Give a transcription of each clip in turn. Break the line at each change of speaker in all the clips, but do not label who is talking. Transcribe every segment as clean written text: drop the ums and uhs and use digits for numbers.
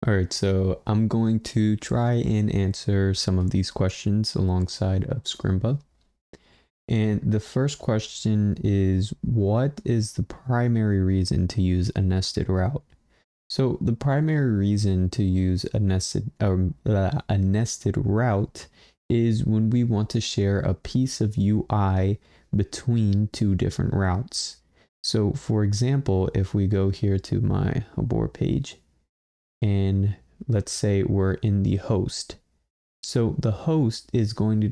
All right, so I'm going to try and answer some of these questions alongside of Scrimba. And the first question is, what is the primary reason to use a nested route? So the primary reason to use a nested route is when we want to share a piece of UI between two different routes. So for example, if we go here to my abort page, and let's say we're in the host. So the host is going to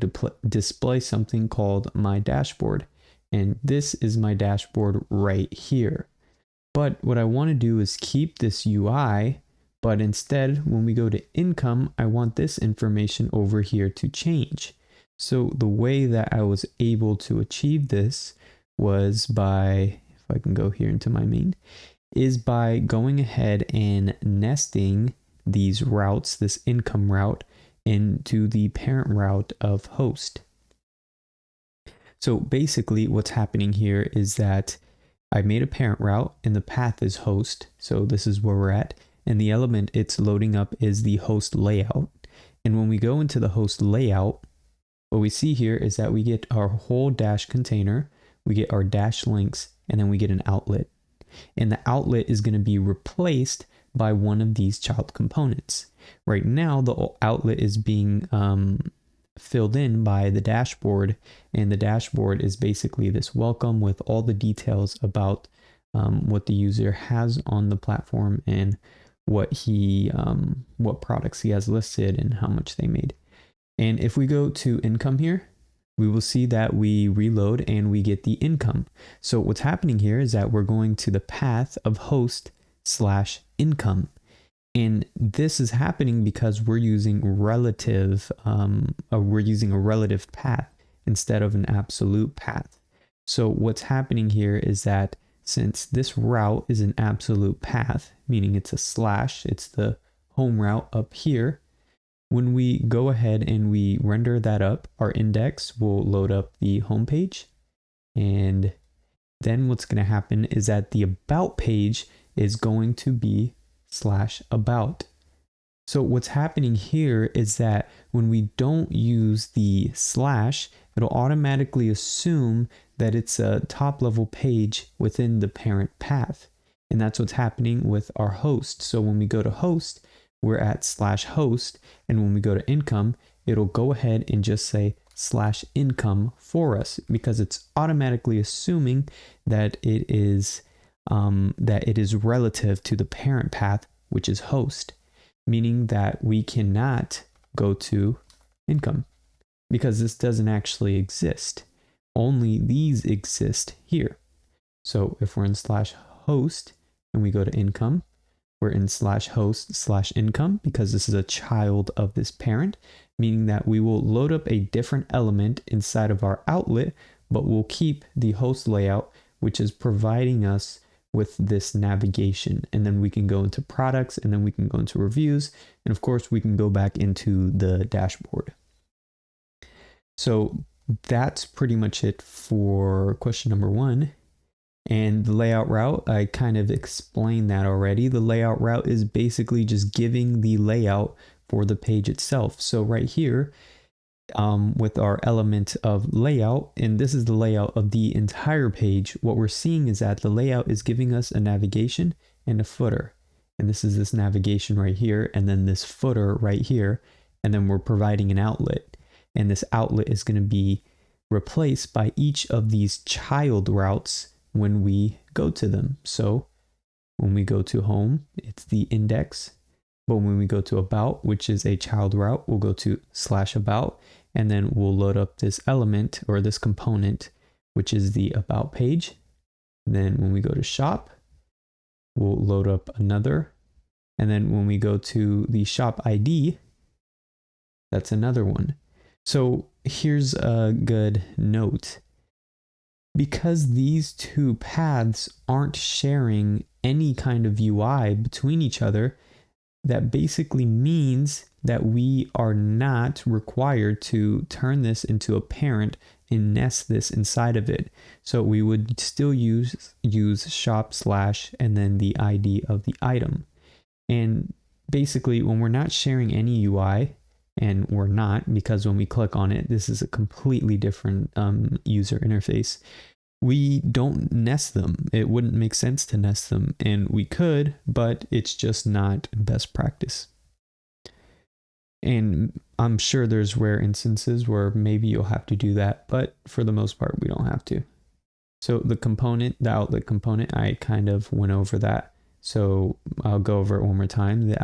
display something called my dashboard. And this is my dashboard right here. But what I want to do is keep this UI, but instead when we go to income, I want this information over here to change. So the way that I was able to achieve this was by, if I can go here into my main, is by going ahead and nesting these routes, this income route, into the parent route of host. So basically what's happening here is that I made a parent route and the path is host. So this is where we're at. And the element it's loading up is the host layout. And when we go into the host layout, what we see here is that we get our whole dash container, we get our dash links, and then we get an outlet. And the outlet is going to be replaced by one of these child components. Right now, the outlet is being filled in by the dashboard, and the dashboard is basically this welcome with all the details about what the user has on the platform and what products he has listed and how much they made. And if we go to income here, we will see that we reload and we get the income. So what's happening here is that we're going to the path of host/income. And this is happening because we're using a relative path instead of an absolute path. So what's happening here is that since this route is an absolute path, meaning it's a slash, it's the home route up here, when we go ahead and we render that up, our index will load up the home page. And then what's going to happen is that the about page is going to be /about. So what's happening here is that when we don't use the slash, it'll automatically assume that it's a top level page within the parent path. And that's what's happening with our host. So when we go to host, we're at /host, and when we go to income, it'll go ahead and just say /income for us because it's automatically assuming that it is relative to the parent path, which is host, meaning that we cannot go to income because this doesn't actually exist. Only these exist here. So if we're in /host and we go to income, we're in /host/income because this is a child of this parent, meaning that we will load up a different element inside of our outlet, but we'll keep the host layout, which is providing us with this navigation. And then we can go into products, and then we can go into reviews. And of course, we can go back into the dashboard. So that's pretty much it for question number 1. And the layout route, I kind of explained that already. The layout route is basically just giving the layout for the page itself. So right here, with our element of layout, and this is the layout of the entire page, what we're seeing is that the layout is giving us a navigation and a footer. And this is this navigation right here, and then this footer right here, and then we're providing an outlet. And this outlet is going to be replaced by each of these child routes when we go to them. So when we go to home, it's the index. But when we go to about, which is a child route, we'll go to /about, and then we'll load up this element or this component, which is the about page. And then when we go to shop, we'll load up another. And then when we go to the shop ID, that's another one. So here's a good note. Because these two paths aren't sharing any kind of UI between each other, that basically means that we are not required to turn this into a parent and nest this inside of it. So we would still use shop / and then the ID of the item. And basically when we're not sharing any UI, and we're not, because when we click on it, this is a completely different user interface. We don't nest them. It wouldn't make sense to nest them, and we could, but it's just not best practice. And I'm sure there's rare instances where maybe you'll have to do that, but for the most part, we don't have to. So the component, the outlet component, I kind of went over that. So I'll go over it one more time. The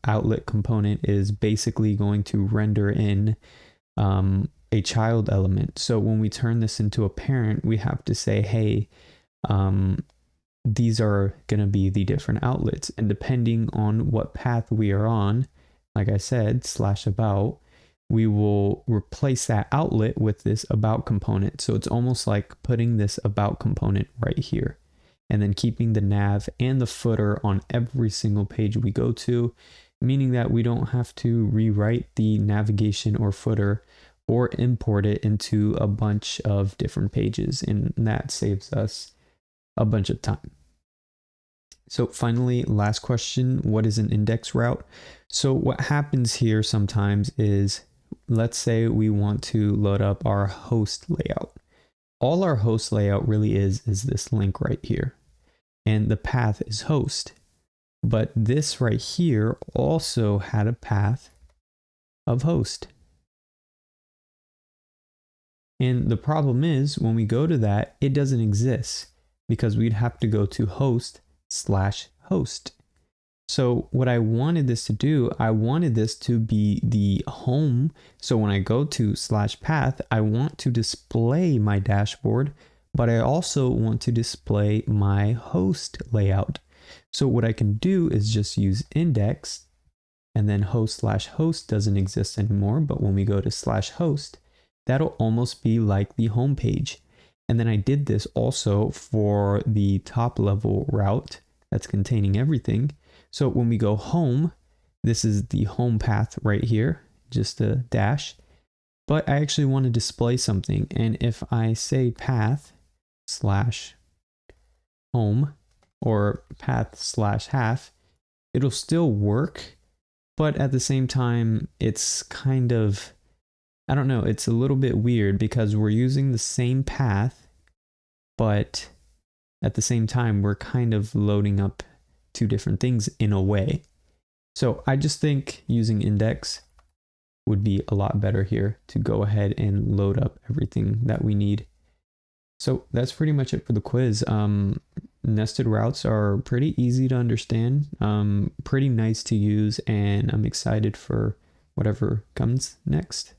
outlet component is basically going to render in a child element. So when we turn this into a parent, we have to say, hey, these are going to be the different outlets. And depending on what path we are on, like I said, /about, we will replace that outlet with this about component. So it's almost like putting this about component right here, and then keeping the nav and the footer on every single page we go to, meaning that we don't have to rewrite the navigation or footer or import it into a bunch of different pages, and that saves us a bunch of time. So finally, last question, what is an index route? So what happens here sometimes is, let's say we want to load up our host layout. All our host layout really is this link right here, and the path is host. But this right here also had a path of host. And the problem is when we go to that, it doesn't exist because we'd have to go to host/host. So what I wanted this to do, I wanted this to be the home. So when I go to /path, I want to display my dashboard, but I also want to display my host layout. So what I can do is just use index, and then host/host doesn't exist anymore. But when we go to /host, that'll almost be like the home page. And then I did this also for the top level route that's containing everything. So when we go home, this is the home path right here, just a dash. But I actually want to display something. And if I say path/home or path/half, it'll still work. But at the same time, it's kind of, I don't know, it's a little bit weird because we're using the same path, but at the same time, we're kind of loading up two different things in a way. So I just think using index would be a lot better here to go ahead and load up everything that we need. So that's pretty much it for the quiz. Nested routes are pretty easy to understand, pretty nice to use, and I'm excited for whatever comes next.